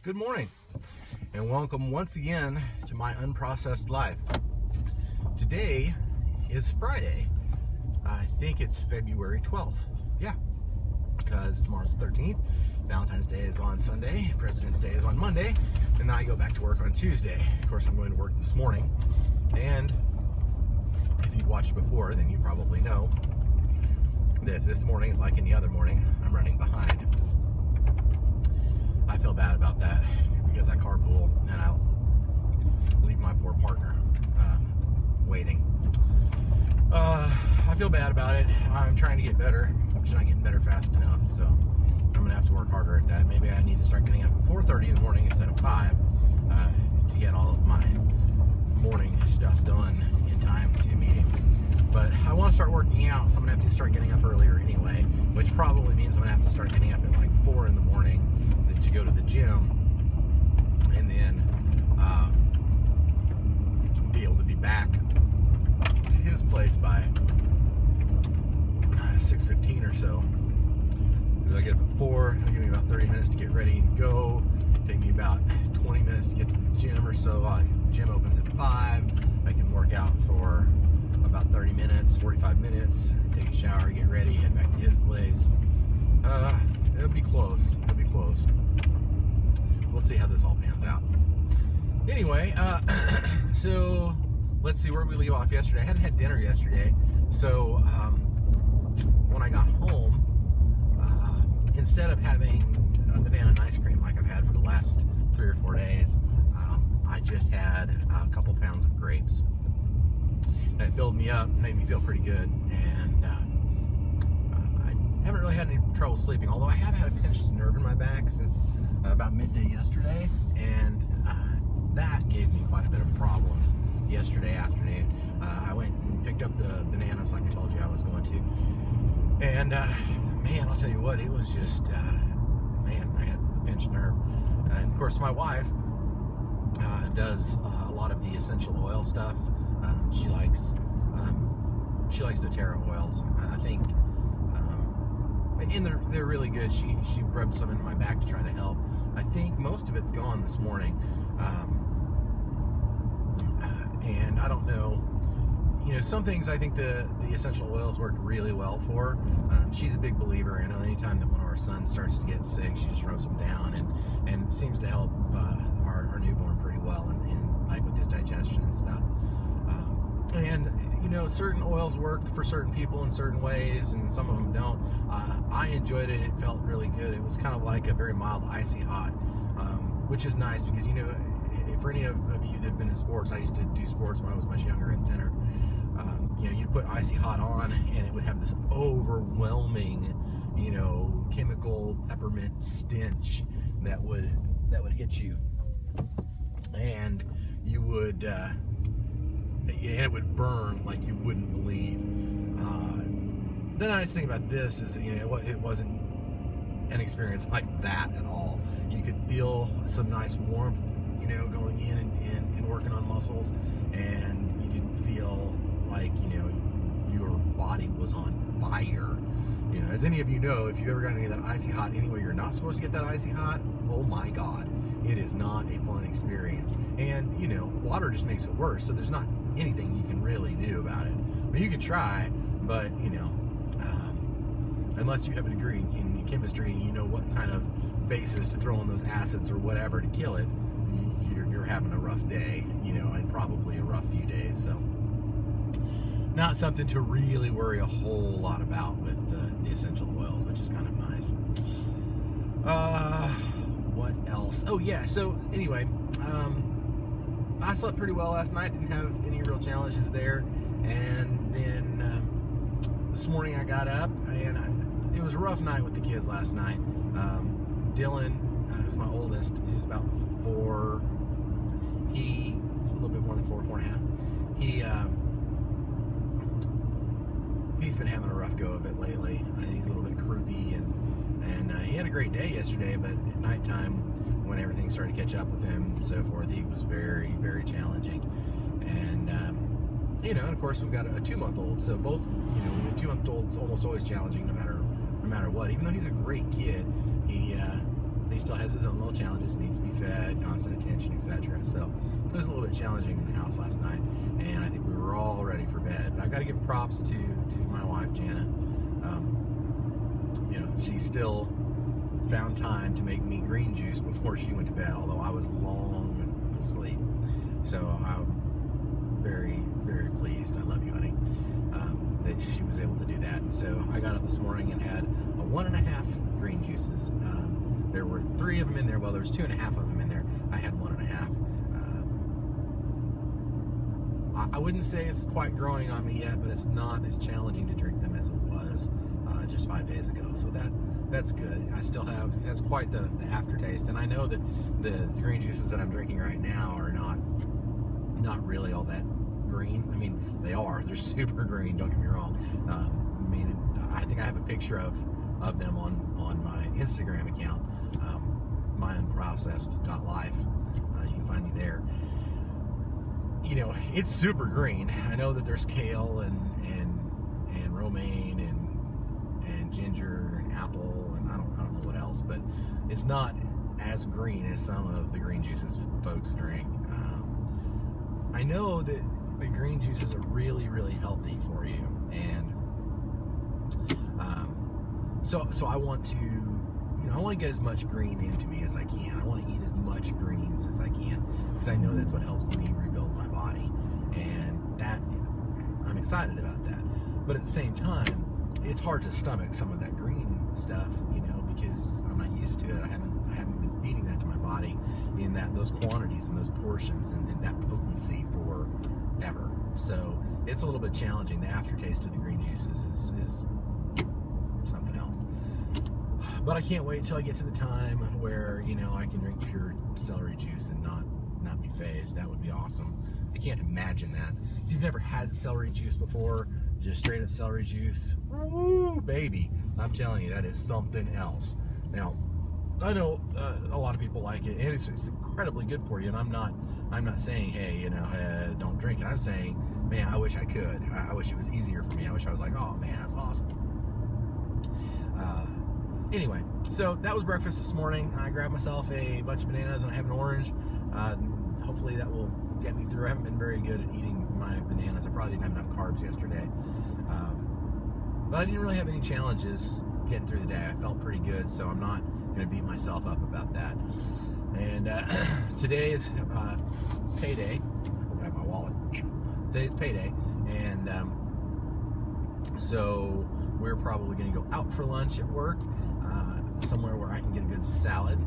Good morning, and welcome once again to my unprocessed life. Today is Friday. I think it's February 12th. Yeah, because tomorrow's the 13th. Valentine's Day is on Sunday. President's Day is on Monday. And then I go back to work on Tuesday. Of course, I'm going to work this morning. And if you've watched before, then you probably know this morning is like any other morning. I'm running behind. I feel bad about that because I carpool and I'll leave my poor partner waiting. I feel bad about it. I'm trying to get better. I'm just not getting better fast enough, so I'm gonna have to work harder at that. Maybe I need to start getting up at 4:30 in the morning instead of 5 to get all of my morning stuff done in time to meeting. But I want to start working out, so I'm gonna have to start getting up earlier anyway, which probably means I'm gonna have to start getting up at like 4 in the morning to go to the gym, and then be able to be back to his place by 6:15 or so. I get up at 4. It'll give me about 30 minutes to get ready and go. Take me about 20 minutes to get to the gym or so. Gym opens at 5. I can work out for about 30 minutes, 45 minutes, take a shower, get ready, head back to his place. It'll be close. It'll be close. We'll see how this all pans out. Anyway, so let's see where we leave off yesterday. I hadn't had dinner yesterday, so when I got home, instead of having a banana and ice cream like I've had for the last 3 or 4 days, I just had a couple pounds of grapes. That filled me up, made me feel pretty good, and I haven't really had any trouble sleeping, although I have had a pinched nerve in my back since about midday yesterday, and that gave me quite a bit of problems yesterday afternoon. I went and picked up the bananas like I told you I was going to, and man, I'll tell you what, it was just, man, I had a pinched nerve. And of course, my wife does a lot of the essential oil stuff. She likes doTERRA oils. I think, and they're really good. She rubbed some into my back to try to help. I think most of it's gone this morning, and I don't know. You know, some things I think the essential oils work really well for. She's a big believer. You know, anytime that one of our sons starts to get sick, she just rubs them down, and it seems to help our newborn pretty well, and like with his digestion and stuff. And you know, certain oils work for certain people in certain ways, and some of them don't. I enjoyed it. It felt really good. It was kind of like a very mild icy hot, which is nice because, you know, for any of you that have been in sports, I used to do sports when I was much younger and thinner. You know, you'd put icy hot on, and it would have this overwhelming, you know, chemical peppermint stench that would hit you, and you would. And it would burn like you wouldn't believe. The nice thing about this is that, you know, it wasn't an experience like that at all. You could feel some nice warmth, you know, going in and working on muscles, and you didn't feel like, you know, your body was on fire. You know, as any of you know, if you've ever gotten any of that icy hot anywhere you're not supposed to get that icy hot, oh my God, it is not a fun experience. And, you know, water just makes it worse, so there's not anything you can really do about it. I mean, you could try, but, you know, unless you have a degree in chemistry and you know what kind of bases to throw in those acids or whatever to kill it, you're having a rough day, you know, and probably a rough few days. So not something to really worry a whole lot about with the essential oils, which is kind of nice. What else? Oh yeah, so anyway, I slept pretty well last night, didn't have any real challenges there, and then this morning I got up, and it was a rough night with the kids last night. Dylan, who's my oldest, he was about 4, he, a little bit more than 4 and a half, he's been having a rough go of it lately. He's a little bit croupy, and he had a great day yesterday, but at nighttime, when everything started to catch up with him and so forth, he was very, very challenging. And you know, and of course we've got a 2-month-old, so both, you know, a 2-month-old's almost always challenging no matter what. Even though he's a great kid, he he still has his own little challenges, needs to be fed, constant attention, etc. So it was a little bit challenging in the house last night, and I think we were all ready for bed. But I've got to give props to my wife, Jana. You know, she still found time to make me green juice before she went to bed, although I was long asleep. So I'm very, very pleased. I love you, honey, that she was able to do that. And so I got up this morning and had 1.5 green juices. There were 3 of them in there. Well, there was 2.5 of them in there. I had 1.5. I wouldn't say it's quite growing on me yet, but it's not as challenging to drink them as it was just 5 days ago. So that's good. I still have, that's quite the aftertaste. And I know that the green juices that I'm drinking right now are not really all that green. I mean, they're super green, don't get me wrong. I mean, I think I have a picture of them on my Instagram account, my unprocessed.life. You can find me there. You know, it's super green. I know that there's kale and romaine and ginger and apple and I don't know what else, but it's not as green as some of the green juices folks drink. I know that the green juices are really, really healthy for you, and so I want to, you know, I want to get as much green into me as I can. I want to eat as much greens as I can because I know that's what helps me rebuild my body, and that I'm excited about that. But at the same time, it's hard to stomach some of that green stuff, you know, because I'm not used to it. I haven't been feeding that to my body in those quantities and those portions and that potency forever. So it's a little bit challenging. The aftertaste of the green juices is something else. But I can't wait till I get to the time where, you know, I can drink pure celery juice and not be phased. That would be awesome. I can't imagine that. If you've never had celery juice before, just straight up celery juice, woo, baby, I'm telling you, that is something else. Now, I know a lot of people like it, and it's incredibly good for you. And I'm not saying, hey, you know, don't drink it. I'm saying, man, I wish I could. I wish it was easier for me. I wish I was like, oh man, that's awesome. Anyway, so that was breakfast this morning. I grabbed myself a bunch of bananas and I have an orange. Hopefully that will get me through. I haven't been very good at eating my bananas. I probably didn't have enough carbs yesterday. But I didn't really have any challenges getting through the day. I felt pretty good, so I'm not going to beat myself up about that. And today is payday. I have my wallet. Today's payday, and so we're probably going to go out for lunch at work, somewhere where I can get a good salad.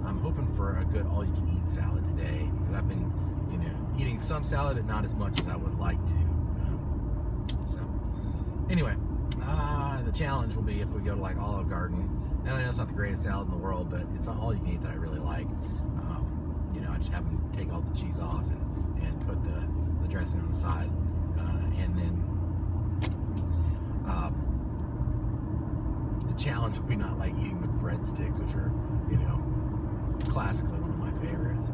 I'm hoping for a good all-you-can-eat salad today, because I've been, you know, eating some salad, but not as much as I would like to. So anyway, the challenge will be if we go to like Olive Garden, and I know it's not the greatest salad in the world, but it's not all you can eat that I really like. You know, I just have them take all the cheese off and put the dressing on the side, and then the challenge will be not like eating the breadsticks, which are, you know, classically one of my favorites.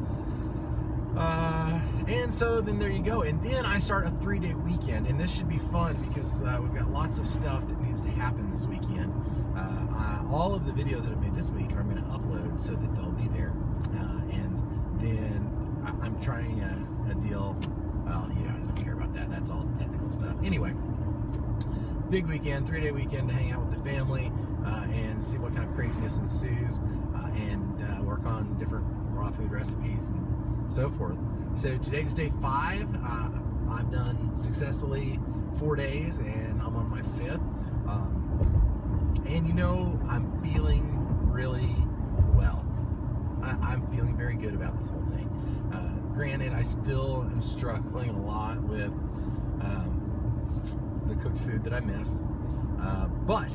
And so then there you go. And then I start a 3-day weekend, and this should be fun because we've got lots of stuff that needs to happen this weekend. All of the videos that I've made this week I'm going to upload so that they'll be there. And then I'm trying a deal. Well, you guys don't care about that. That's all technical stuff. Anyway, big weekend, 3-day weekend to hang out with the family and see what kind of craziness ensues, and work on different raw food recipes and so forth. So today's day 5. I've done successfully 4 days, and I'm on my 5th. And you know, I'm feeling really well. I'm feeling very good about this whole thing. Granted, I still am struggling a lot with the cooked food that I miss, but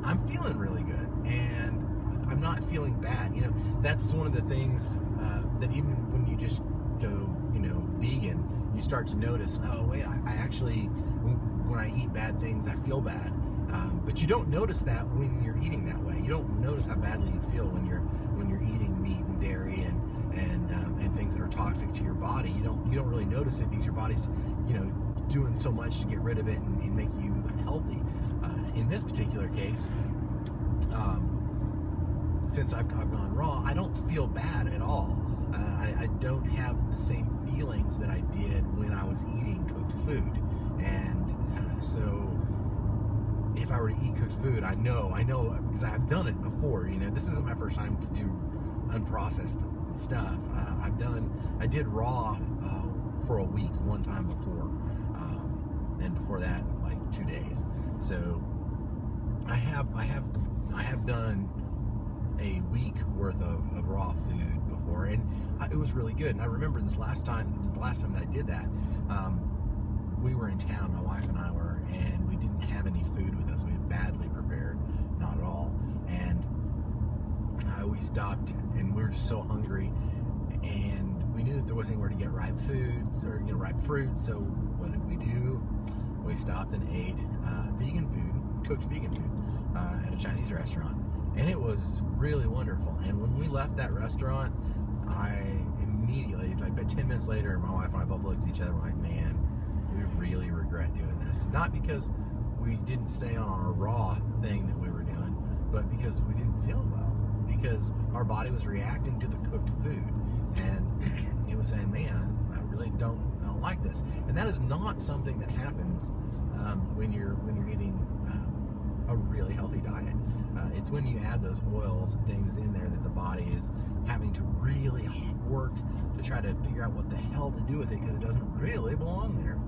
I'm feeling really good, and I'm not feeling bad. You know, that's one of the things that even when you just go, you know, vegan, you start to notice, oh wait, I actually, when I eat bad things, I feel bad. But you don't notice that when you're eating that way. You don't notice how badly you feel when you're eating meat and dairy and things that are toxic to your body. You don't really notice it because your body's, you know, doing so much to get rid of it and make you healthy. In this particular case, since I've gone raw, I don't feel bad at all. I don't have the same feelings that I did when I was eating cooked food. And so if I were to eat cooked food, I know, because I've done it before. You know, this isn't my first time to do unprocessed stuff. I did raw for a week one time before, and before that, like 2 days. So I have done a week worth of raw food before, and it was really good. And I remember the last time that I did that, we were in town, my wife and I were, and we didn't have any food with us. We had badly prepared, not at all. And we stopped, and we were just so hungry, and we knew that there wasn't anywhere to get ripe foods or ripe fruits. So what did we do? We stopped and ate vegan food, cooked vegan food at a Chinese restaurant. And it was really wonderful. And when we left that restaurant, I immediately, like about 10 minutes later, my wife and I both looked at each other and were like, man, we really regret doing this. Not because we didn't stay on our raw thing that we were doing, but because we didn't feel well. Because our body was reacting to the cooked food. And it was saying, man, I really don't like this. And that is not something that happens when you're eating a really healthy diet. It's when you add those oils and things in there that the body is having to really work to try to figure out what the hell to do with it, because it doesn't really belong there.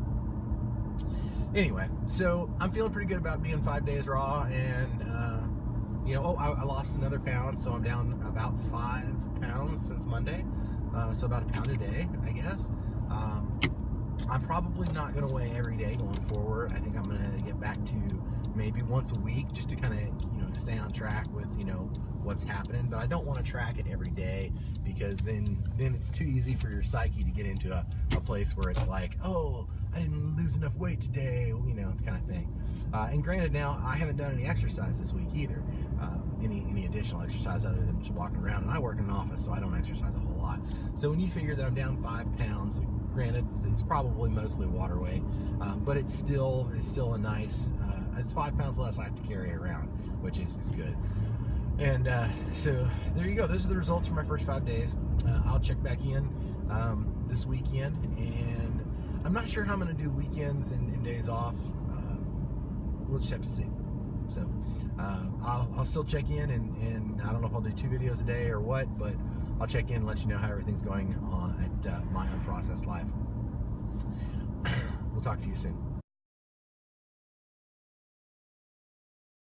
Anyway, so I'm feeling pretty good about being 5 days raw, and I lost another pound, so I'm down about 5 pounds since Monday, so about a pound a day, I guess. I'm probably not going to weigh every day going forward. I think I'm going to get back to maybe once a week, just to kind of stay on track with what's happening. But I don't want to track it every day, because then it's too easy for your psyche to get into a place where it's like, oh, I didn't lose enough weight today, kind of thing. And granted, now I haven't done any exercise this week either, any additional exercise other than just walking around. And I work in an office, so I don't exercise a whole lot. So when you figure that I'm down 5 pounds, granted, it's probably mostly water weight, but it's still a nice, it's 5 pounds less I have to carry around, which is good. And so there you go. Those are the results for my first 5 days. I'll check back in this weekend, and I'm not sure how I'm going to do weekends and days off. We'll just have to see. So I'll still check in, and I don't know if I'll do 2 videos a day or what, but I'll check in and let you know how everything's going on at my Unprocessed life. We'll talk to you soon.